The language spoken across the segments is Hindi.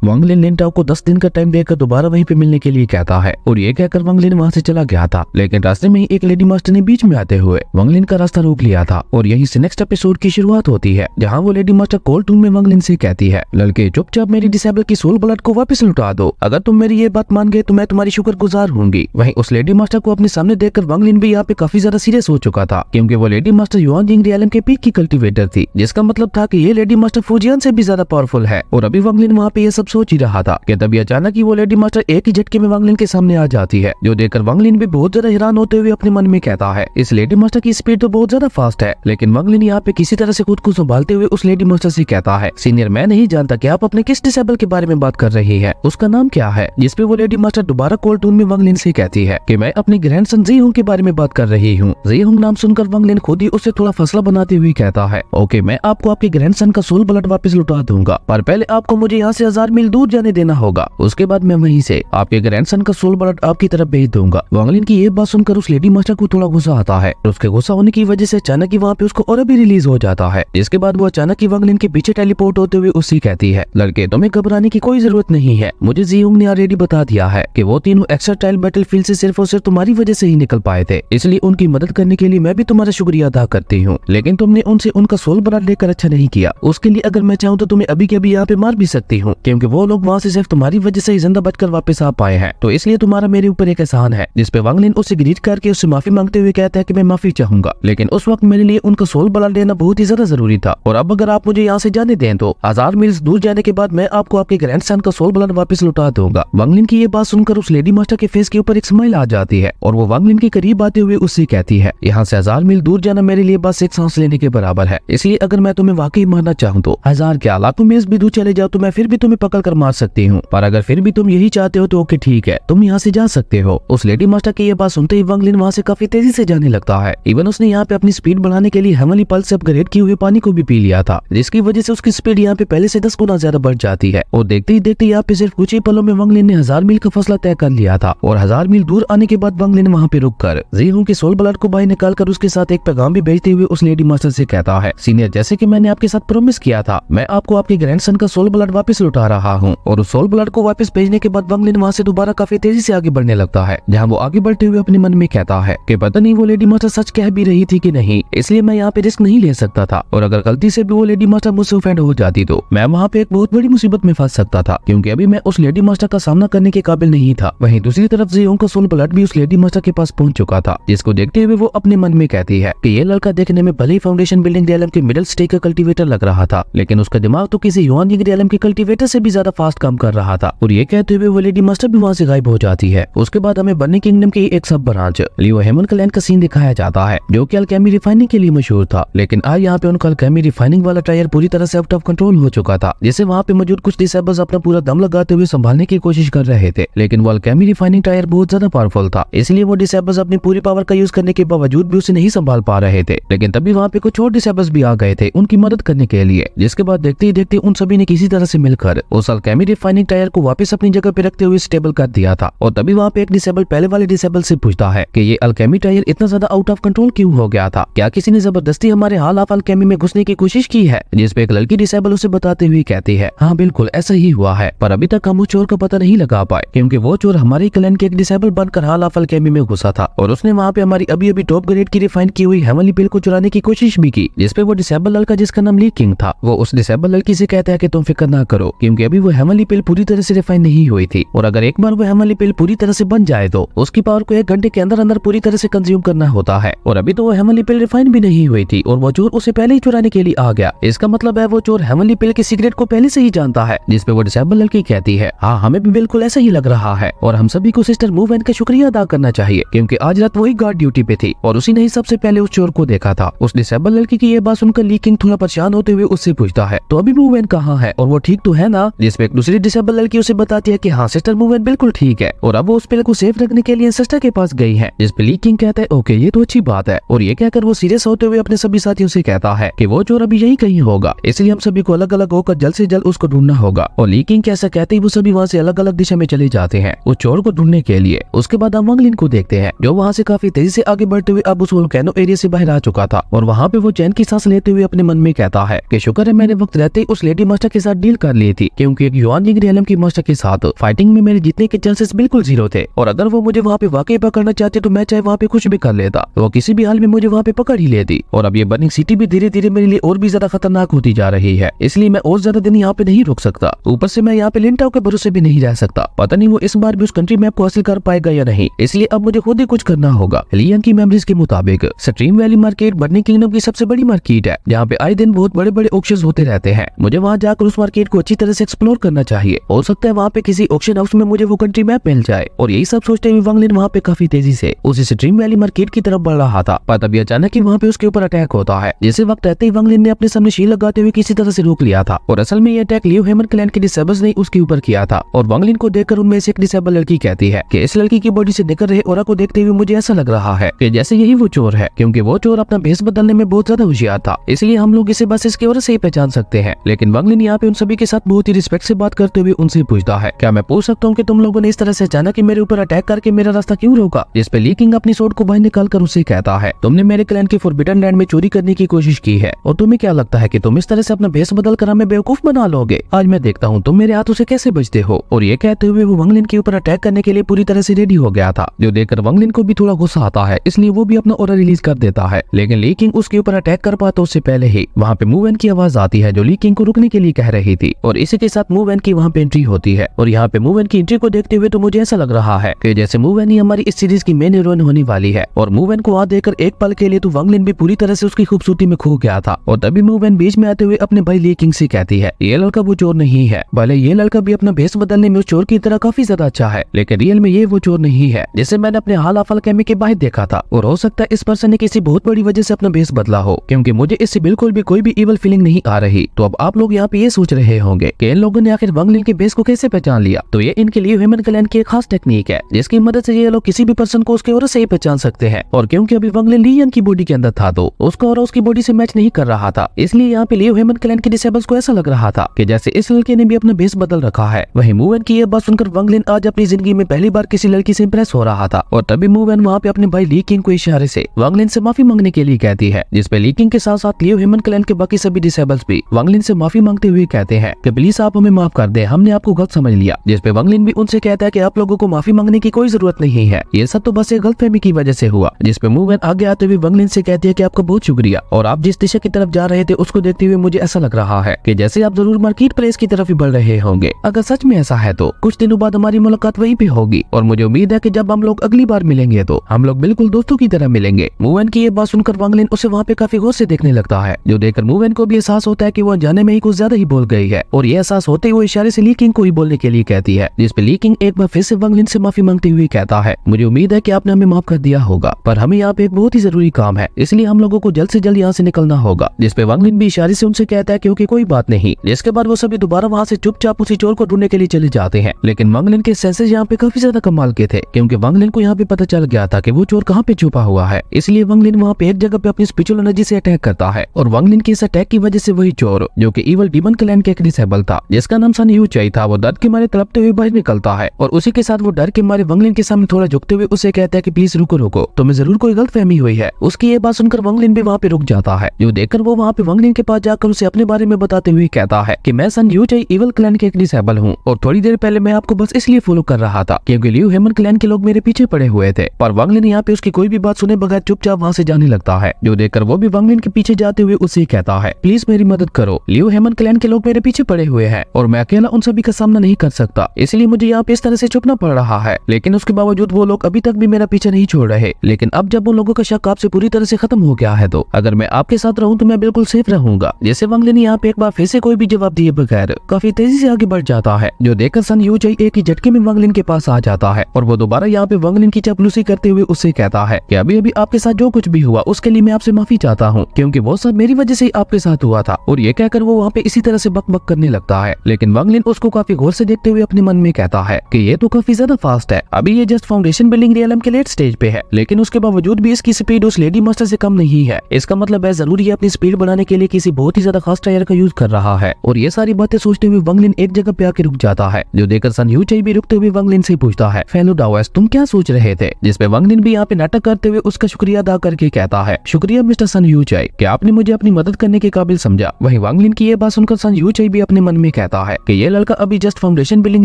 वांग लिन लिनटाओ को 10 दिन का टाइम देकर दोबारा वहीं पे मिलने के लिए कहता है और ये कहकर वांग लिन वहाँ से चला गया था। लेकिन रास्ते में ही एक लेडी मास्टर ने बीच में आते हुए वांग लिन का रास्ता रोक लिया था और यहीं से नेक्स्ट एपिसोड की शुरुआत होती है, जहाँ वो लेडी मास्टर कॉल टून में वांग लिन से कहती है, लड़के चुपचाप मेरी डिसेबल की सोल ब्लड को वापस लौटा दो। अगर तुम मेरी ये बात मान गए तो मैं तुम्हारी शुक्रगुजार होंगी। वहीं उस लेडी मास्टर को अपने सामने देखकर वांग लिन भी यहाँ पे काफी ज्यादा सीरियस हो चुका था, क्योंकि वो लेडी मास्टर युआन जिंग रियलम के पीक की कल्टीवेटर थी, जिसका मतलब था कि ये लेडी मास्टर फूजियान से भी ज्यादा पावरफुल है। और अभी वांग लिन वहाँ पे ये सब सोच ही रहा था कि तभी अचानक ही वो लेडी मास्टर एक ही झटके में वांग लिन के सामने आ जाती है, जो देखकर वांग लिन भी बहुत ज्यादा हैरान होते हुए अपने मन में कहता है, इस लेडी मास्टर की स्पीड तो बहुत ज्यादा फास्ट है। लेकिन वांग लिन यहाँ पे किसी तरह से खुद को संभालते हुए उस लेडी मास्टर से कहता है, सीनियर मैं नहीं जानता कि आप अपने किस डिसेबल के बारे में बात कर रही है, उसका नाम क्या है। जिसपे वो लेडी मास्टर दोबारा कॉल टून में वांग लिन से कहती है कि मैं अपने ग्रैंडसन जी हुंग के बारे में बात कर रही हूँ। जी हुंग नाम सुनकर वांग लिन खुद ही उससे थोड़ा फैसला बनाते हुए कहता है, ओके मैं आपको आपके ग्रैंडसन का सोल ब्लड वापस लौटा दूंगा, पर पहले आपको मुझे यहाँ से 1000 मील दूर जाने देना होगा। उसके बाद मैं वहीं से आपके ग्रैंडसन का सोल ब्लड आपकी तरफ भेज दूंगा। वांग लिन की ये बात सुनकर उस लेडी मास्टर को थोड़ा गुस्सा आता है और उसके गुस्सा होने की वजह से अचानक ही वहाँ पे उसको और भी रिलीज हो जाता है। इसके बाद वो अचानक ही वांग लिन के पीछे टेलीपोर्ट होते हुए उससे कहती है, लड़के तुम्हें घबराने की कोई जरूरत नहीं है, मुझे जी हुंग ने ऑलरेडी बता दिया है कि वो तीनों एक्स्ट्रा टाइल बैटलफील्ड से सिर्फ और सिर्फ तुम्हारी वजह से ही निकल पाए थे, इसलिए उनकी मदद करने के लिए मैं भी तुम्हारा शुक्रिया अदा करती हूँ। लेकिन तुमने उनसे उनका सोल ब्लड लेकर अच्छा नहीं किया। उसके लिए अगर मैं चाहूँ तो तुम्हें अभी के अभी यहाँ पे मार भी सकती हूँ, क्योंकि वो लोग वहाँ से सिर्फ तुम्हारी वजह से ही जिंदा बचकर वापस आ पाए हैं। तो इसलिए तुम्हारा मेरे ऊपर एक एहसान है। जिसपे वांग लिन उससे ग्रीट करके उससे माफी मांगते हुए कहता है कि मैं माफी चाहूंगा, लेकिन उस वक्त मेरे लिए उनका सोल ब्लड लेना बहुत ही ज्यादा जरूरी था। और अब अगर आप मुझे यहाँ से जाने दें तो 1000 मील दूर जाने के बाद मैं आपको आपके ग्रैंडसन का सोल ब्लड वापस लौटा दूंगा। वांग लिन की ये बात सुनकर उस लेडी मास्टर के फेस के ऊपर एक स्माइल आ जाती है और वो वांग लिन के करीब आते हुए उससे कहती है, यहाँ से 1000 मील दूर जाना मेरे लिए बस एक सांस लेने के बराबर है, इसलिए अगर मैं तुम्हें वाकई मारना चाहूँ तो 1000 क्या लाखों मील भी दूर चले जाओ तो मैं फिर भी तुम्हें पकड़ कर मार सकती हूँ, पर अगर फिर भी तुम यही चाहते हो तो ओके ठीक है, तुम यहाँ से जा सकते हो। उस लेडी मास्टर की ये बात सुनते ही वांग लिन वहाँ से काफी तेजी से जाने लगता है। इवन उसने यहाँ पे अपनी स्पीड बढ़ाने के लिए हेवनली पल्स से अपग्रेड किए हुए पानी को भी पी लिया था, जिसकी वजह से उसकी स्पीड यहाँ पे पहले से 10 गुना ज्यादा बढ़ जाती है। और देखते ही देखते यहाँ पे सिर्फ कुछ ही पलों में वांग लिन ने 1000 मील का फासला तय कर लिया था। और 1000 मील दूर आने के बाद वांग लिन वहाँ पे रुक कर जी हुंग के सोल ब्लड को बाहर निकाल कर उसके साथ एक पैगाम भी भेजते हुए उस लेडी मास्टर से कहता है, सीनियर जैसे कि मैंने आपके साथ प्रॉमिस किया था, मैं आपको आपके ग्रैंडसन का सोल ब्लड वापस लौटा रहा हूँ। और उस सोल ब्लड को वापस भेजने के बाद वांग लिन वहाँ से दोबारा काफी तेजी से आगे बढ़ने लगता है, जहाँ वो आगे बढ़ते हुए अपने मन में कहता है कि पता नहीं वो लेडी मास्टर सच कह भी रही थी कि नहीं, इसलिए मैं यहाँ पे रिस्क नहीं ले सकता था। और अगर गलती से भी वो लेडी मास्टर मुझसे ऑफेंड हो जाती तो मैं वहाँ पे एक बहुत बड़ी मुसीबत में फंस सकता था, क्योंकि अभी मैं उस लेडी मास्टर का सामना करने के काबिल नहीं था। वहीं दूसरी तरफ जी हुंग का सोल ब्लड भी उस लेडी मास्टर के पास पहुंच चुका था, जिसको देखते हुए वो अपने मन में कहती है कि ये लड़का देखने में भले ही फाउंडेशन बिल्डिंग रियलम के मिडिल स्टेज का कल्टीवेटर लग रहा था, लेकिन उसका दिमाग तो किसी युआन जिंग रियलम के कल्टीवेटर से भी ज्यादा फास्ट काम कर रहा था। और ये कहते हुए वो लेडी मास्टर भी वहाँ से गायब हो जाती है। उसके बाद हमें बर्निंग किंगडम की एक सब ब्रांच लियो हेमन का लैंड का सीन दिखाया जाता है, जो कि अल्केमी रिफाइनिंग के लिए मशहूर था। लेकिन आज यहाँ पे उनका अल्केमी रिफाइनिंग वाला टायर पूरी तरह से आउट ऑफ कंट्रोल हो चुका था, जिसे वहाँ पे मौजूद कुछ डिसेबल्स अपना पूरा दम लगाते हुए संभालने की कोशिश कर रहे थे। लेकिन वो अल्केमी रिफाइनिंग टायर बहुत ज्यादा पावरफुल था, इसलिए वो डिसेबल्स अपनी पूरी पावर का यूज करने के बावजूद भी उसे नहीं संभाल पा रहे थे। लेकिन तभी वहाँ पे कुछ और डिसेबल्स भी आ गए थे उनकी मदद करने के लिए, जिसके बाद देखते ही देखते उन सभी ने किसी तरह से मिलकर उस अल्केमी रिफाइनिंग टायर को वापस अपनी जगह पे रखते हुए स्टेबल कर दिया था। और तभी वहाँ पे एक डिसेबल पहले वाले डिसेबल से पूछता है कि ये अल्केमी टायर इतना ज्यादा आउट ऑफ कंट्रोल क्यों हो गया था, क्या किसी ने जबरदस्ती हमारे हाल ऑफ अल्केमी में घुसने की कोशिश की है। जिसपे एक लड़की डिसेबल उसे बताते हुए कहती है, हाँ बिल्कुल ऐसा ही हुआ है, पर अभी तक हम उस चोर का पता नहीं लगा पाए, क्योंकि वो चोर हमारे क्लैन के एक डिसेबल बनकर हाल ऑफ अल्केमी में घुसा था और उसने वहाँ पे हमारी अभी अभी टॉप ग्रेड की रिफाइन की हुई हेवनली पिल को चुराने की कोशिश भी की। जिसपे वो डिसेबल लड़का जिसका नाम ली किंग था, वो उस डिसेबल लड़की से कहता है कि तुम फिक्र ना करो, क्योंकि अभी वो हेवनली पिल पूरी तरह से रिफाइन नहीं हुई थी, और अगर एक बार वो हेवनली पिल पूरी तरह से बन जाए तो उसकी पावर को 1 घंटे के अंदर अंदर पूरी तरह से कंज्यूम करना होता है। और अभी तो वो हेवनली पिल रिफाइन भी नहीं हुई थी और वो चोर उसे पहले ही चुराने के लिए आ गया। इसका मतलब है वो चोर हेवनली पिल के सीक्रेट को पहले से ही जानता है। जिसपे वो डिसेबल लड़की कहती है, हाँ हमें भी बिल्कुल ऐसा ही लग रहा है, और हम सभी को सिस्टर मूवमेंट का शुक्रिया अदा करना चाहिए, क्योंकि आज रात वही गार्ड ड्यूटी पे थी और उसी ने ही सबसे पहले उस चोर को देखा था। उस डिसेबल लड़की की ये बात सुनकर ली किंग थोड़ा परेशान होते हुए उससे पूछता है, तो अभी मूवमेंट कहाँ है और वो ठीक तो है ना। जिसपे एक दूसरी डिसेबल लड़की उसे बताती है कि हाँ सिस्टर मूवमेंट बिल्कुल ठीक है, और अब वो उस पिल को सेफ रखने के लिए सिस्टर के पास गई है। जिसपे ली किंग कहता है, ओके ये तो अच्छी बात है, और ये कहकर वो सीरियस होते हुए अपने सभी साथियों से कहता है कि वो चोर अभी यही कहीं होगा, इसलिए हम सभी को अलग अलग होकर जल्द से जल्द उसको ढूंढना होगा। और ली किंग कैसा कहते ही वो सभी वहाँ से अलग अलग दिशा में चले जाते हैं उस चोर को ढूंढने के लिए। उसके बाद हम वांग लिन को देखते हैं, जो वहाँ से काफी तेजी से आगे बढ़ते हुए अब उस वोल्केनो एरिया से बाहर आ चुका था, और वहाँ पे वो चैन की सांस लेते हुए अपने मन में कहता है कि शुक्र है मैंने वक्त रहते ही उस लेडी मास्टर के साथ डील कर ली थी, क्योंकि क्योंकि एक युआन जिंग रियलम की मास्टर के साथ फाइटिंग में मेरे जीतने के चांसेस बिल्कुल जीरो थे, और अगर वो मुझे वहाँ पे वाकई पकड़ना चाहते तो मैं चाहे वहाँ पे कुछ भी कर लेता, वो किसी भी हाल में मुझे वहाँ पे पकड़ ही लेती। और अब ये बर्निंग सिटी भी धीरे धीरे मेरे लिए और भी ज्यादा खतरनाक होती जा रही है, इसलिए मैं और ज्यादा दिन यहाँ पे नहीं रुक सकता। ऊपर से मैं यहाँ पे लिंटाओ के भरोसे भी नहीं रह सकता, पता नहीं वो इस बार भी उस कंट्री मैप को हासिल कर पाएगा या नहीं, इसलिए अब मुझे खुद ही कुछ करना होगा। लियन की मेमोरीज के मुताबिक stream valley market burning kingdom की सबसे बड़ी मार्केट है, जहाँ पे आए दिन बहुत बड़े बड़े ऑक्शंस होते रहते हैं। मुझे वहाँ जाकर उस मार्केट को अच्छी तरह से एक्सप्लोर करना चाहिए, हो सकता है वहाँ पे किसी ऑक्शन हाउस में मुझे वो कंट्री मैप मिल जाए। और यही सब सोचते हुए वांग लिन वहाँ पे काफी तेजी से उस स्ट्रीम वैली मार्केट की तरफ बढ़ रहा था, पर तभी अचानक ही वहाँ पे उसके ऊपर अटैक होता है। जिसे वक्त रहते ही वांग लिन ने अपने सामने शील्ड लगाते हुए किसी तरह से रोक लिया था, और असल में ये अटैक लियो हेमन क्लैन के डिसेबल्स ने उसके ऊपर किया था। और वांग लिन को देखकर उनमें से एक डिसेबल लड़की कहती है कि इस लड़की की बॉडी से निकल रहे ऑरा को देखते हुए मुझे ऐसा लग रहा है कि जैसे यही वो चोर है, क्योंकि वो चोर अपना भेस बदलने में बहुत ज्यादा होशियार था, इसलिए हम लोग इसे बस इसके ऑरा से ही पहचान सकते हैं। लेकिन वांग लिन यहाँ पे उन सभी के साथ बहुत ही रिस्पेक्ट से बात करते हुए उनसे पूछता है, क्या मैं पूछ सकता हूँ कि तुम लोगों ने इस तरह से अचानक ही मेरे ऊपर अटैक करके मेरा रास्ता क्यों रोका? जिस पे ली किंग अपनी सोर्ड को बाहर निकाल कर उसे कहता है, तुमने मेरे क्लैन के फॉरबिडन लैंड में चोरी करने की कोशिश की है, और तुम्हें क्या लगता है कि तुम इस तरह से अपना भेस बदल कर हमें बेवकूफ बना लोगे? आज मैं देखता हूँ तुम मेरे हाथों से कैसे बचते हो। और ये कहते हुए वो वांग लिन के ऊपर अटैक करने के लिए पूरी तरह से रेडी हो गया था, जो देखकर वांग लिन को भी थोड़ा गुस्सा आता है, इसलिए वो भी अपना ऑरा रिलीज कर देता है। लेकिन ली किंग उसके ऊपर अटैक कर पाता उससे पहले ही वहाँ पे मूव एन की आवाज आती है, जो ली किंग को रुकने के लिए कह रही थी, और इसी के साथ मूव एन की वहाँ पे एंट्री होती है। और यहाँ पे मूव एन की एंट्री को देखते हुए तो मुझे ऐसा लग रहा है कि जैसे मूव एन ही हमारी इस सीरीज की मेन हीरोइन होने वाली है। और मूव एन को वहाँ देखकर एक पल के लिए तो वांग लिन भी पूरी तरह से उसकी खूबसूरती में खो गया था। और तभी मूव एन बीच में आते हुए अपने भाई ली किंग से कहती है, ये लड़का वो चोर नहीं है, भले ये लड़का भी अपना भेस बदलने में उस चोर की तरह काफी ज्यादा अच्छा है, लेकिन रियल में ये वो चोर नहीं है जिसे मैंने अपने हाल अफल कैमे के बाहर देखा था। और हो सकता है इस पर्सन ने किसी बहुत बड़ी वजह से अपना भेस बदला हो, क्योंकि मुझे इससे बिल्कुल भी कोई भी इवल फीलिंग नहीं आ रही। तो अब आप लोग यहाँ पे ये सोच रहे होंगे कि इन लोगों ने आखिर वांग लिन के भेस को कैसे पहचान लिया। तो ये इनके लिए ह्यूमन क्लैन की एक खास टेक्निक है, जिसकी मदद से ये लोग किसी भी पर्सन को उसके ऑरा से ही पहचान सकते हैं। और क्योंकि अभी वांग लिन लियन की बॉडी के अंदर था, तो उसका ऑरा उसकी बॉडी से मैच नहीं कर रहा था, इसलिए यहाँ पे लियो ह्यूमन क्लैन के डिसेबल्स को ऐसा लग रहा था कि जैसे इस लड़के ने भी अपना भेस बदल रखा है। वहीं मूव एन की ये बात सुनकर वांग लिन आज अपनी जिंदगी में पहली बार किसी लड़की से इंप्रेस हो रहा था। और तभी मूव एन वहाँ पे अपने भाई ली किंग को इशारे से वांग लिन से माफी मांगने के लिए कहती है, जिसपे ली किंग के साथ साथ लियो ह्यूमन क्लैन के बाकी सभी डिसेबल्स भी वांग लिन से माफी मांगते हुए कहते हैं कि प्लीज आप हमें माफ कर दे, हमने आपको गलत समझ लिया। जिसपे वांग लिन भी उनसे कहता है कि आप लोगों को माफी मांगने की कोई जरूरत नहीं है, ये सब तो बस एक गलतफहमी की वजह से हुआ। जिसपे मूव एन आगे आते हुए वांग लिन से कहती है कि आपका बहुत शुक्रिया, और आप जिस दिशा की तरफ जा रहे थे उसको देखते हुए मुझे ऐसा लग रहा है कि जैसे आप जरूर मार्केट प्लेस की तरफ ही बढ़ रहे होंगे। अगर सच में ऐसा है तो कुछ दिनों बाद हमारी मुलाकात वहीं पे होगी, और मुझे उम्मीद है कि जब हम लोग अगली बार मिलेंगे तो हम लोग बिल्कुल दोस्तों की तरह मिलेंगे। मूव एन की ये बात सुनकर वांग लिन उसे वहाँ पे काफी गौर से देखने लगता है, जो देखकर मूव एन को भी एहसास होता है कि वो अनजाने में ही कुछ ज्यादा ही बोल गई है। और ये एहसास होते ही वो इशारे से ली किंग को ही बोलने के लिए कहती है, जिसपे ली किंग एक बार फिर से वांग लिन से माफी मांगते हुए कहता है, मुझे उम्मीद है कि आपने हमें माफ कर दिया होगा, पर हमें यहाँ पे एक बहुत ही जरूरी काम है, इसलिए हम लोगों को जल्द से जल्द यहाँ से निकलना होगा। जिसपे वांग लिन भी इशारे से उनसे कहता है क्योंकि कोई बात नहीं। जिसके बाद वो सभी दोबारा वहाँ से चुपचाप उसी चोर को ढूंढने के लिए चले जाते हैं। लेकिन वांग लिन के सेंसेस यहाँ पे काफी ज्यादा कमाल के थे, क्योंकि वांग लिन को यहाँ पे पता चल गया था कि वो चोर कहाँ पे छुपा हुआ है, इसलिए वांग लिन वहाँ पे एक जगह पे अपनी स्पिरिचुअल एनर्जी से अटैक करता है। और वांग लिन की इस अटैक की वजह से वही चोर, जो कि इवल डीमन क्लैन के एक डिसेबल था, जिसका नाम सन यू चाई था, वो दर्द के मारे तड़पते हुए बाहर निकलता है। और उसी के साथ वो डर के मारे वांग लिन के सामने थोड़ा झुकते हुए उसे कहता है कि प्लीज रुको रुको, तुम्हें जरूर कोई गलतफहमी हुई है। उसकी ये बात सुनकर वांग लिन भी वहाँ पे रुक जाता है, जो देखकर वो वहाँ पे वांग लिन के पास जाकर उसे अपने बारे में बताते हुए कहता है कि मैं सन यू चाई इवल क्लैन के एक डिसेबल हूँ, और थोड़ी देर पहले मैं आपको बस इसलिए फॉलो कर रहा था क्योंकि लियो हेमन क्लैन के लोग मेरे पीछे पड़े हुए थे। पर वांग लिन यहाँ पे उसकी कोई भी बात सुने बगैर चुपचाप वहाँ से जाने लगता है, जो देखकर वो भी वांग लिन के पीछे जाते हुए उससे कहता है, प्लीज मेरी मदद करो, लियो हेमन क्लैन के लोग मेरे पीछे पड़े हुए हैं और मैं अकेला उन सभी का सामना नहीं कर सकता, इसलिए मुझे यहाँ पे इस तरह से छुपना पड़ रहा है। लेकिन उसके बावजूद वो लोग अभी तक भी मेरा पीछे नहीं छोड़ रहे। लेकिन अब जब उन लोगों का शक आपसे पूरी तरह से खत्म हो गया है, तो अगर मैं आपके साथ रहूं तो मैं बिल्कुल सेफ रहूंगा। जैसे वांग लिन यहाँ पे एक बार फिर से कोई भी जवाब दिए बगैर काफी तेजी से आगे बढ़ जाता है, जो देखकर सन यू चाई एक ही झटके में वांग लिन के पास आ जाता है। और वो दोबारा यहाँ पे वांग लिन की चापलूसी करते हुए उससे कहता है कि अभी अभी आपके साथ जो कुछ भी हुआ उसके लिए मैं आपसे माफी चाहता हूँ, क्योंकि वो सब मेरी वजह से ही आपके साथ हुआ था। और ये कहकर वो वहाँ पे इसी तरह से बक बक करने लगता है। लेकिन वांग लिन उसको काफी गौर से देखते हुए अपने मन में कहता है कि ये तो काफी ज्यादा फास्ट है, अभी ये जस्ट फाउंडेशन बिल्डिंग रियलम के लेट स्टेज पे है, लेकिन उसके बावजूद भी इसकी स्पीड उस लेडी मास्टर से कम नहीं है। इसका मतलब है जरूर ये अपनी स्पीड बढ़ाने के लिए किसी बहुत ही ज्यादा खास टायर का यूज कर रहा है। और ये सारी बातें सोचते हुए वांग लिन एक जगह पे आके रुक जाता है, जो देखकर सन यू चाई भी रुकते हुए वांग लिन से पूछता है, फेलो डाओस तुम क्या सोच रहे थे? जिसपे वांग लिन भी यहाँ पे नाटक करते हुए उसका शुक्रिया अदा करके कहता है, शुक्रिया मिस्टर सन यू चाई कि आपने मुझे अपनी मदद करने के काबिल समझा। वहीं वांग लिन की ये बात सुनकर सन यू चाई भी अपने मन में कहता है कि ये लड़का अभी जस्ट फाउंडेशन बिल्डिंग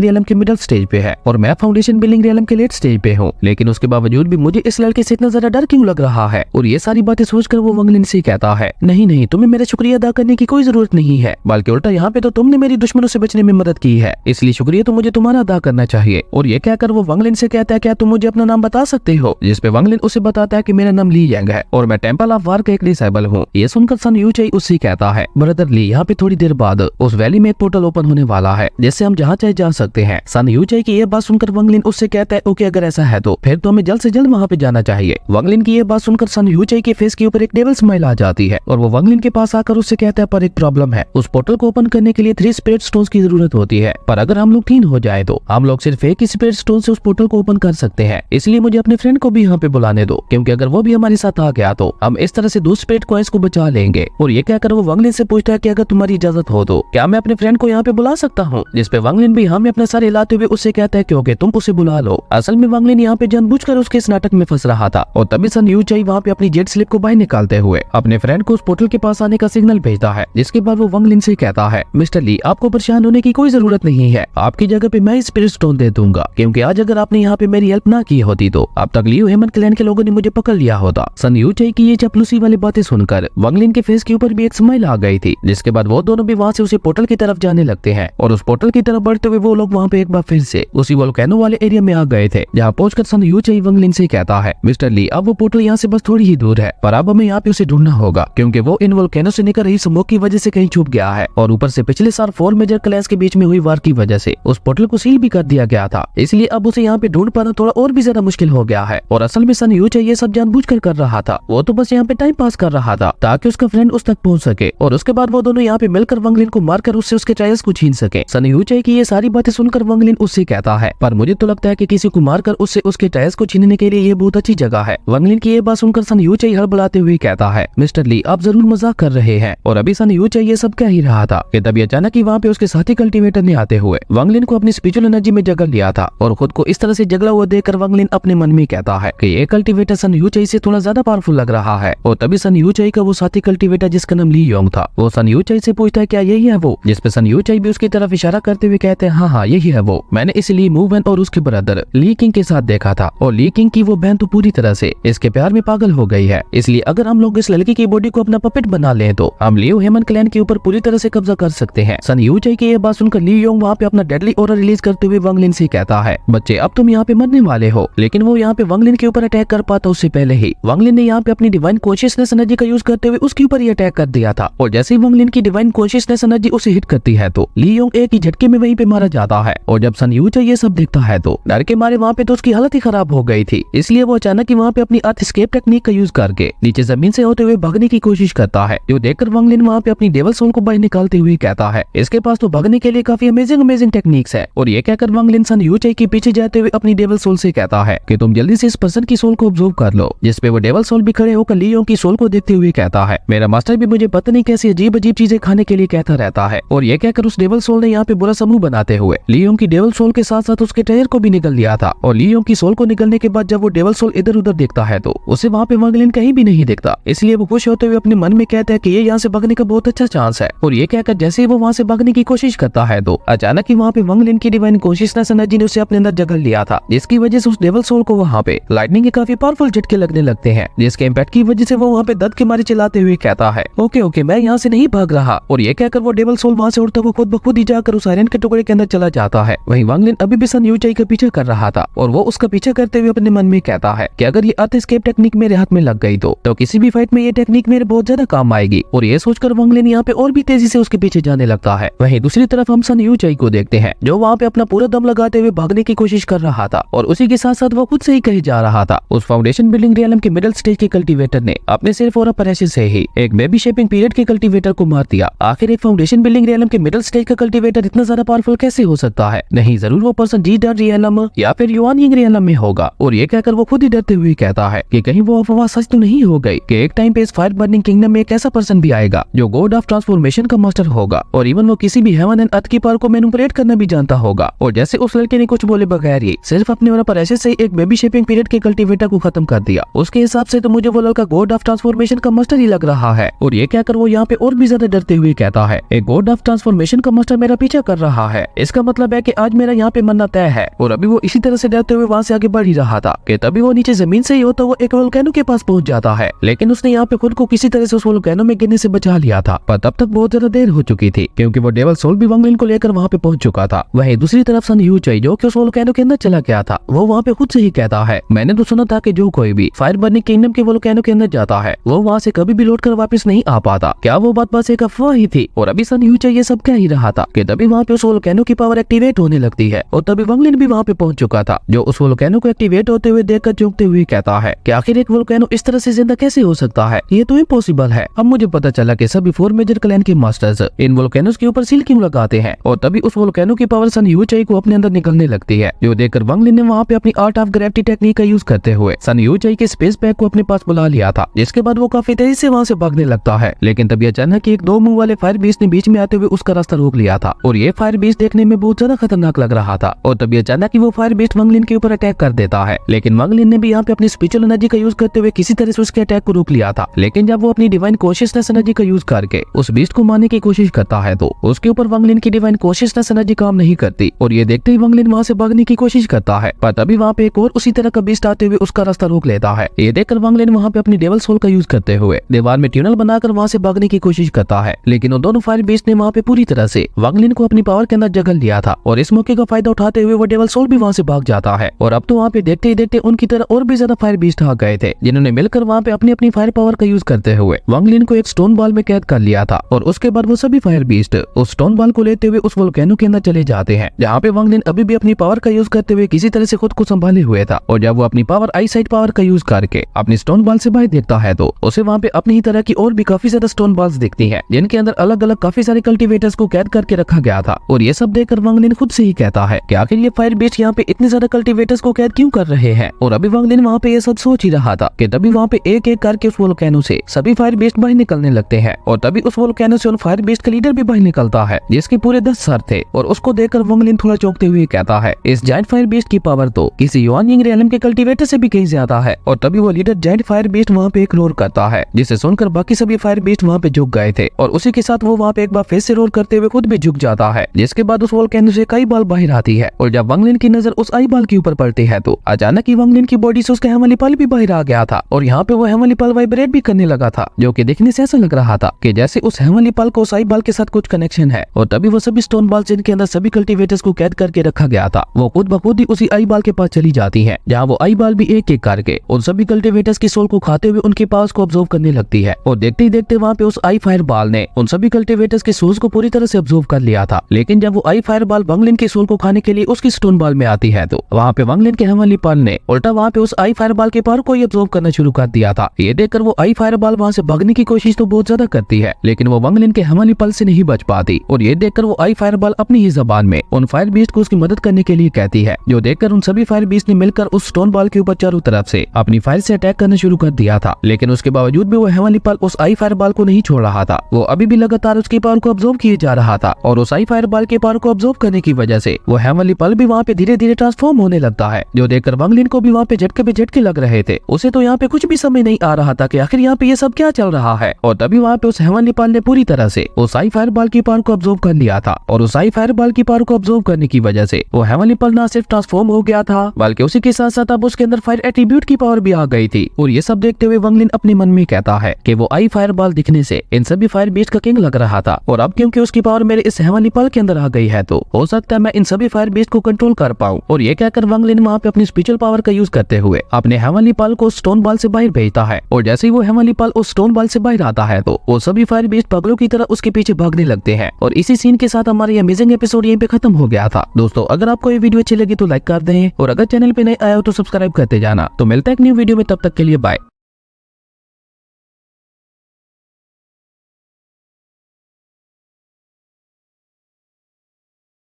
रियलम के मिडिल स्टेज पे है और मैं फाउंडेशन बिल्डिंग रियलम के लेट स्टेज पे हूँ, लेकिन उसके बावजूद भी मुझे इस लड़के से इतना ज्यादा डर क्यों लग रहा है। और ये सारी बातें सोचकर वो वंगलिन से कहता है, नहीं नहीं, तुम्हें मेरा शुक्रिया अदा करने की कोई जरूरत नहीं है, बल्कि उल्टा यहाँ पे तो तुमने मेरी दुश्मनों से बचने में मदद की है, इसलिए शुक्रिया तो मुझे तुम्हारा अदा करना चाहिए। और ये कहकर वो वंगलिन से कहता है, क्या तुम मुझे अपना नाम बता सकते हो। जिसपे वंगलिन उसे बताता है कि मेरा नाम ली यांग है और मैं टेंपल ऑफ वार का एक डिसेबल हूँ। ये सुनकर सन यूचाई उससे कहता है, ब्रदर ली, यहाँ पे थोड़ी देर बाद उस वैली में एक पोर्टल ओपन होने वाला है जिससे हम जहाँ चाहे जा सकते हैं। सन यूचाई की ये बात सुनकर वंगलिन उससे कहता है, ओके अगर ऐसा है तो फिर तो हमें जल्द से जल्द वहाँ पे जाना चाहिए। वंगलिन की ये बात सुनकर सन यूचाई के फेस के ऊपर एक डेविल स्माइल आ जाती है और वो वंगलिन के पास आकर उससे कहता है, पर एक प्रॉब्लम है, उस पोर्टल को ओपन करने के लिए 3 स्पिरिट स्टोन्स की जरूरत होती है, पर अगर हम लोग 3 हो जाए तो हम लोग सिर्फ एक ही स्पिरिट स्टोन से उस पोर्टल को ओपन कर सकते हैं, इसलिए मुझे अपने फ्रेंड को भी यहाँ पे बुलाने दो, क्योंकि अगर वो भी हमारे साथ आ गया तो हम इस तरह से 2 स्पिरिट कॉइंस को बचा लेंगे। और ये कहकर वो वंगलिन से पूछता है कि अगर तुम्हारी इजाजत हो तो क्या मैं अपने फ्रेंड को यहाँ पे बुला सकता हूँ। जिसपे वंगलिन भी हमें अपना सर हिलाते हुए उससे कहता है, क्योंकि तुम उसे बुला लो। असल में वंगलिन यहाँ पे जानबूझकर उसके इस नाटक में फंस रहा था और तभी सन यूचाई वहाँ पे अपनी जेट स्लिप को बाहर निकालते हुए अपने फ्रेंड को उस पोर्टल के पास आने का सिग्नल भेजता है। जिसके बाद वो वंगलिन से कहता है, मिस्टर ली, आपको परेशान होने की कोई जरूरत नहीं है, आपकी जगह पे मैं स्पिरिट स्टोन दे दूंगा, क्योंकि आज अगर आपने यहाँ पे मेरी हेल्प ना की होती तो अब तक लियो हेमन क्लैन के लोगों ने मुझे पकड़ लिया होता। सन यूचाई की ये चपलूसी वाली बातें सुनकर वंगलिन के फेस के ऊपर भी एक स्माइल आ गई थी। जिसके बाद वो दोनों भी वहाँ से उसी पोर्टल की तरफ जाने लगते हैं और उस पोर्टल की तरफ बढ़ते हुए वो लोग वहाँ पे एक बार फिर से उसी वोल्केनो वाले एरिया में आ गए थे, जहाँ पहुंचकर सन यूचाई वंगलिन से कहता है, मिस्टर ली, अब वो पोर्टल यहाँ से बस थोड़ी ही दूर है, पर अब हमें यहाँ पे उसे ढूंढना होगा, क्योंकि वो इन वोल्केनो से निकल रही स्मोक की वजह से कहीं छुप गया है और ऊपर से पिछले साल 4 मेजर क्लैंस के बीच में हुई वार की वजह से उस पोर्टल को सील भी कर दिया गया था, इसलिए अब उसे यहाँ पे ढूंढ पाना थोड़ा और भी ज्यादा मुश्किल हो गया है। और असल में सन यूचाई ये सब जानबूझकर कर रहा था, वो तो बस यहाँ पे टाइम पास कर रहा था ताकि उसका फ्रेंड उस तक पहुंच सके और उसके बाद वो दोनों यहाँ पे मिलकर वंगलिन को मारकर उससे उसके ट्रायल्स को छीन सके। सन यूचाई की ये सारी बातें सुनकर वंगलिन उससे कहता है, पर मुझे तो लगता है कि किसी को मारकर उससे उसके ट्रायल्स को छीनने के लिए ये बहुत अच्छी जगह है। वंगलिन की ये बात सुनकर सन यूचाई हड़बड़ाते हुए कहता है, मिस्टर ली, आप जरूर मजाक कर रहे हैं। और अभी सन यूचाई ये सब कह ही रहा था कि तभी अचानक ही वहाँ पे उसके साथी कल्टीवेटर ने आते हुए वंगलिन को अपनी स्पिरिचुअल एनर्जी में जगड़ लिया था और खुद को इस तरह से जगड़ा हुआ देखकर वंगलिन अपने मन में कहता है कि ये कल्टीवेटर सन यूचाई से थोड़ा ज्यादा पावरफुल लग रहा है। और तभी सन यूचाई का वो साथी कल्टीवेटर जिसका नाम ली योंग था, वो सन यूचाई से पूछता है, क्या यही है वो। जिसपे सन यूचाई भी उसकी तरफ इशारा करते हुए कहते हैं, हाँ हाँ यही है वो, मैंने इसे ली मूवन और उसके ब्रदर ली किंग के साथ देखा था और ली किंग की वो बहन तो पूरी तरह से इसके प्यार में पागल हो गई है, इसलिए अगर हम लोग इस लड़की की बॉडी को अपना पपेट बना लें तो हम लियो हेमन क्लैन के ऊपर पूरी तरह से कब्जा कर सकते हैं। सन यूचाई की ये बात सुनकर ली योंग वहाँ पे अपना डेडली ऑरा रिलीज करते हुए वंगलिन से कहता है, बच्चे अब तुम यहाँ पे मरने वाले हो। लेकिन वो यहाँ पे वंगलिन के ऊपर अटैक कर पाता उससे पहले ही वंगलिन ने यहाँ पे अपनी डिवाइन कॉन्शियसनेस एनर्जी का यूज करते हुए उसके ऊपर ही अटैक कर दिया था और जैसे ही वंगलिन की डिवाइन कॉन्शियसनेस एनर्जी उसे हिट करती है तो ली योंग एक ही झटके में वहीं पे मारा जाता है। और जब सन यूचाई ये सब देखता है तो डर के मारे वहाँ पे तो उसकी हालत ही खराब हो गई थी, इसलिए वो अचानक ही वहाँ पे अपनी अर्थ एस्केप टेक्निक का यूज करके नीचे जमीन से होते हुए भागने की कोशिश करता है, जो देखकर वंगलिन वहाँ पे अपनी डेविल सोल को बाहर निकालते हुए कहता है, इसके पास तो भागने के लिए काफी अमेजिंग टेक्निक्स है। और ये कहकर वंगलिन सन यूचाई के पीछे जाते हुए अपनी डेविल सोल से कहता है कि तुम जल्दी से इस पर्सन की सोल को ऑब्जर्व कर लो। जिसपे वो डेविल सोल भी खड़े होकर ली योंग की सोल को देखते हुए कहता है, मेरा मास्टर भी मुझे पता नहीं कैसी अजीब अजीब चीजें खाने के लिए कहता रहता है। और ये कहकर उस डेविल सोल ने यहाँ पे बुरा समूह बनाते हुए ली योंग की डेविल सोल के साथ साथ उसके टायर को भी निकल लिया था। और ली योंग की सोल को निकलने के बाद जब वो डेविल सोल इधर उधर देखता है तो उसे वहाँ पे वंगलिन कहीं भी नहीं दिखता, इसलिए वो खुश होते हुए अपने मन में कहता है कि ये यहाँ से भागने का बहुत अच्छा चांस है। और ये कहकर जैसे ही वो वहाँ से भागने की कोशिश करता है तो अचानक ही वहाँ पे वंगलिन की डिवाइन कॉन्शियसनेस एनर्जी ने उसे अपने अंदर जगड़ लिया था, जिसकी वजह से उस डेविल सोल को वहाँ पे लाइटनिंग के काफी पावरफुल झटके लगने लगते हैं, जिसके इम्पैक्ट की वजह से वो वहाँ पे दर्द के मारे चिल्लाते हुए कहता है, ओके ओके मैं यहाँ से नहीं भाग रहा। और ये कहकर वो डेविल सोल वहाँ से उड़ता हुआ खुद ब खुद ही जाकर उस आयरन के टुकड़े के अंदर चला जाता है। वहीं वंगलिन अभी भी सन यूचाई का पीछा कर रहा था और वो उसका पीछा करते हुए अपने मन में कहता है कि अगर ये अर्थ एस्केप टेक्निक मेरे हाथ में लग गई तो किसी भी फाइट में ये टेक्निक मेरे बहुत ज्यादा काम आएगी। और ये सोचकर वंगलिन यहाँ पे और भी तेजी से उसके पीछे जाने लगता है। वहीं दूसरी तरफ हम सन यूचाई को देखते हैं जो वहाँ पे अपना पूरा दम लगाते हुए भागने की कोशिश कर रहा था और उसी के साथ साथ वो खुद से ही कही जा रहा था। उस फाउंडेशन बिल्डिंग रियलम के मिडिल स्टेज के कल्टीवेटर ने अपने सिर्फ और अपरेशन से ही एक बेबी शेपिंग पीरियड के कल्टीवेटर को मार दिया। आखिर एक फाउंडेशन बिल्डिंग रियलम के मिडिल स्टेज का कल्टीवेटर इतना ज्यादा पावरफुल कैसे हो सकता है? नहीं, जरूर वो पर्सन जी डार रियलम या फिर युआन यिंग रियलम में होगा। और ये कहकर वो खुद ही डरते हुए कहता है कि कहीं वो अफवाह सच तो नहीं हो गई कि एक टाइम पे इस फायर बर्निंग किंगडम में एक ऐसा पर्सन भी आएगा जो गॉड ऑफ ट्रांसफॉर्मेशन का मास्टर होगा और इवन वो किसी भी हेवन एंड अर्थ की पावर को मैनिपुलेट करना भी जानता होगा। और जैसे उस लड़के ने कुछ बोले बगैर ही सिर्फ अपने और पर ऐसे से एक बेबी शेपिंग पीरियड के कल्टीवेटर को खत्म कर दिया। उसके हिसाब से तो मुझे वो लड़का गॉड ऑफ ट्रांसफॉर्मेशन का मास्टर ही लग रहा है। और ये कहकर वो यहाँ पे और भी ज्यादा डरते हुए कहता है, एक गॉड ऑफ ट्रांसफॉर्मेशन ट्रांसफॉर्मेशन का मास्टर मेरा पीछा कर रहा है, इसका मतलब है कि आज मेरा यहाँ पे मरना तय है। और अभी वो इसी तरह से डरते हुए वहाँ से आगे बढ़ ही रहा था कि तभी वो नीचे जमीन से ही होता हुआ एक वोल्केनो के पास पहुंच जाता है। लेकिन उसने यहाँ पे खुद को किसी तरह से उस वोल्केनो में गिरने से बचा लिया था, पर तब तक बहुत ज्यादा देर हो चुकी थी क्योंकि वो डेविल सोल भी वांग लिन को लेकर वहाँ पे पहुंच चुका था। वहीं दूसरी तरफ सन यूचाई जो कि उस वोल्केनो के अंदर चला गया था, वो वहाँ पे खुद से ही कहता है, मैंने तो सुना था कि जो कोई भी फायर बर्निंग किंगडम के वोल्केनो के अंदर जाता है वो वहाँ से कभी भी लौटकर वापस नहीं आ पाता। क्या वो बात बस एक अफवाह ही थी? और अभी सन यूचाई ये सब कह ही रहा था कि तभी वहाँ पे उस वोल्केनो की पावर एक्टिवेट होने लगती है और तभी वांग लिन भी वहाँ पे पहुंच चुका था, जो उस वोल्केनो को एक्टिवेट होते हुए देखकर चौंकते हुए कहता है कि आखिर एक वोल्केनो इस तरह से जिंदा कैसे हो सकता है, ये तो इम्पॉसिबल है। अब मुझे पता चला कि सभी 4 मेजर क्लैन के मास्टर्स इन वोल्केनोस के ऊपर सील क्यों लगाते हैं। और तभी उस वोल्केनो की पावर सन यूचाई को अपने अंदर निकलने लगती है, जो देखकर वांग लिन ने वहाँ पे अपनी आर्ट ऑफ ग्रेविटी टेक्निक का यूज करते हुए सन यूचाई के स्पेस पैक को अपने पास बुला लिया था, जिसके बाद वो काफी तेजी से वहाँ से भागने लगता है। लेकिन तभी अचानक एक 2 मुंह वाले फायर बीस्ट ने बीच में आते हुए उसका रास्ता रोक लिया था और ये फायर बीस्ट देखने में बहुत ज्यादा खतरनाक लग रहा था। और तभी अचानक ही वो फायर बीस्ट वांग लिन के ऊपर अटैक कर देता है, लेकिन वांग लिन ने भी यहाँ पे अपनी स्पिरिचुअल एनर्जी का यूज करते हुए किसी तरह से उसके अटैक को रोक लिया था। लेकिन जब वो अपनी डिवाइन कॉन्शियसनेस एनर्जी का यूज करके उस बीस्ट को मारने की कोशिश करता है तो उसके ऊपर वांग लिन की डिवाइन कॉन्शियसनेस एनर्जी काम नहीं करती और ये देखते ही वांग लिन वहाँ से भागने की कोशिश करता है, पर तभी वहाँ पे एक और उसी तरह का बीस्ट आते हुए उसका रास्ता रोक लेता है। ये देखकर वांग लिन वहाँ पे अपनी डेविल सोल का यूज करते हुए दीवार में ट्यूनल बनाकर वहाँ से भागने की कोशिश करता है, लेकिन वो दोनों फायर बीस्ट ने वहाँ पे पूरी तरह से वांग लिन को अपनी पावर के अंदर जगल लिया था और इस मौके का फायदा उठाते हुए वो डेविल सोल भी वहाँ से भाग जाता है। और अब तो वहाँ पे देखते ही देखते उनकी तरह और भी ज्यादा फायर बीस्ट आ गए थे, जिन्होंने मिलकर वहाँ पे अपनी अपनी फायर पावर का यूज करते हुए वांग लिन को एक स्टोन बॉल में कैद कर लिया था। और उसके बाद वो सभी फायर बीस्ट उस स्टोन बॉल को लेते हुए उस वोल्केनो के अंदर चले जाते हैं, जहाँ पे वांग लिन अभी भी अपनी पावर का यूज करते हुए किसी तरह से खुद को संभाले हुए था। और जब वो अपनी पावर आई साइट पावर का यूज करके अपनी स्टोन बॉल से बाहर देखता है तो उसे वहाँ पे अपनी ही तरह की और भी काफी ज्यादा स्टोन बॉल्स दिखती हैं, जिनके अंदर अलग अलग काफी सारे कल्टीवेटर्स को कैद करके रखा गया था। और ये सब देखकर वांग लिन खुद से ही कहता है कि आखिर ये फायर बीस्ट यहाँ पे इतने ज्यादा कल्टीवेटर्स को कैद क्यों कर रहे हैं। और अभी वांग लिन वहाँ पे ये सब सोच ही रहा था कि तभी वहाँ पे एक एक करके उस वोल्केनो से सभी फायर बीस्ट बाहर निकलने लगते हैं और तभी उस वोल्केनो से उन फायर बीस्ट का लीडर भी बाहर निकलता है, जिसके पूरे 10 सर थे। और उसको देखकर वांग लिन थोड़ा चौंकते हुए कहता है, इस जायंट फायर बीस्ट की पावर तो किसी युआन यिंग रियलम के कल्टीवेटर से भी कहीं ज्यादा है। और तभी वो लीडर जायंट फायर बीस्ट वहाँ पे एक रोर करता है, जिसे सुनकर बाकी सभी फायर बीस्ट वहाँ पे झुक गए थे और उसी के साथ वो वहाँ पे एक बार फिर से रोर करते हुए खुद भी झुक जाता है। जिसके बाद उस वोल्केनो से कई बाल बाहर आती है और जब वांग लिन की नजर उस आई बाल के ऊपर पड़ती है तो अचानक ही वांग लिन की बॉडी से उसका हेमली पल भी बाहर आ गया था और यहाँ पे वो हेमली पल वाइब्रेट भी करने लगा था, जो कि देखने से ऐसा लग रहा था कि जैसे उस हेमली पल को उस आई बाल के साथ कुछ कनेक्शन है। और तभी वो सभी स्टोन बॉल्स जिनके अंदर सभी कल्टीवेटर्स को कैद करके रखा गया था, वो खुद ब खुद ही उसी आई बाल के पास चली जाती है, जहाँ वो आई बाल भी एक एक करके उन सभी कल्टीवेटर्स की सोल को खाते हुए उनके पास को ऑब्जर्व करने लगती है। और देखते ही देखते वहाँ पे उस आई फायर बाल ने उन सभी कल्टीवेटर्स के सोल्स को पूरी तरह से ऑब्जर्व कर लिया था। लेकिन जब वो आई फायर बाल वांग लिन की सोल को खाने के लिए उसकी स्टोन बॉल में आती है तो वहाँ पे वांग लिन के हेमली पल ने उल्टा वहाँ पे उस आई फायर बाल के पावर को ही ऑब्जर्व करना शुरू कर दिया था। ये देखकर वो आई फायर बाल वहाँ से भागने की कोशिश तो बहुत ज्यादा करती है, लेकिन वो वांग लिन के हेमली पल से नहीं बच पाती। और ये देखकर वो आई फायर बाल अपनी ही जबान में उन फायर बीस्ट को उसकी मदद करने के लिए कहती है, जो देखकर उन सभी फायर बीस्ट ने मिलकर उस स्टोन बॉल के ऊपर चारों तरफ से अपनी फायर से अटैक करना शुरू कर दिया था। लेकिन उसके बावजूद भी वो हेमली पल उस आई फायर बाल को नहीं छोड़ रहा था, वो अभी भी लगातार उसकी पावर को ऑब्जर्व किए जा रहा था। और उस आई फायर बाल के पावर को ऑब्जर्व करने की वजह से वो हेमली पल भी वहाँ पे धीरे धीरे ट्रांसफॉर्म होने लगता है, जो देखकर वांग लिन को भी वहाँ पे झटके पे झटके लग रहे थे। उसे तो यहाँ पे कुछ भी समझ नहीं आ रहा था कि आखिर यहाँ पे ये सब क्या चल रहा है। और तभी वहाँ पे उस हेमली पल ने पूरी तरह से उस आई फायर बाल की पावर को ऑब्जर्व कर लिया था और उस आई फायर बाल की पावर को ऑब्जर्व करने की वजह से वो हेमली पल ना सिर्फ ट्रांसफॉर्म हो गया था, बल्कि उसी के साथ साथ अब उसके अंदर फायर एट्रीब्यूट की पावर भी आ गई थी। और ये सब देखते हुए वांग लिन अपने मन में कहता है कि वो आई फायर बाल दिखने से इन सभी फायर बीस्ट का किंग लग रहा था, और अब क्योंकि उसकी पावर मेरे इस हेमली पल के अंदर आ गई है तो हो सकता है मैं इन सभी फायर बीस्ट को कंट्रोल कर पाऊं। और ये कहकर वांग लिन वहाँ पे अपनी स्पिरिचुअल पावर का यूज करते हुए अपने हेमली पल को स्टोन बॉल से बाहर भेजता है। और जैसे ही वो हेमली पल उस स्टोन बॉल से बाहर आता है तो वो सभी फायर बीस्ट पागलों की तरह उसके पीछे भागने लगते हैं। और इसी सीन के साथ हमारा ये अमेजिंग एपिसोड यहीं पे खत्म हो गया था। दोस्तों, अगर आपको ये वीडियो अच्छी लगी तो लाइक कर दें और अगर चैनल पे नए आए हो तो सब्सक्राइब करते जाना। तो मिलता है एक न्यू वीडियो में, तब तक के लिए बाय।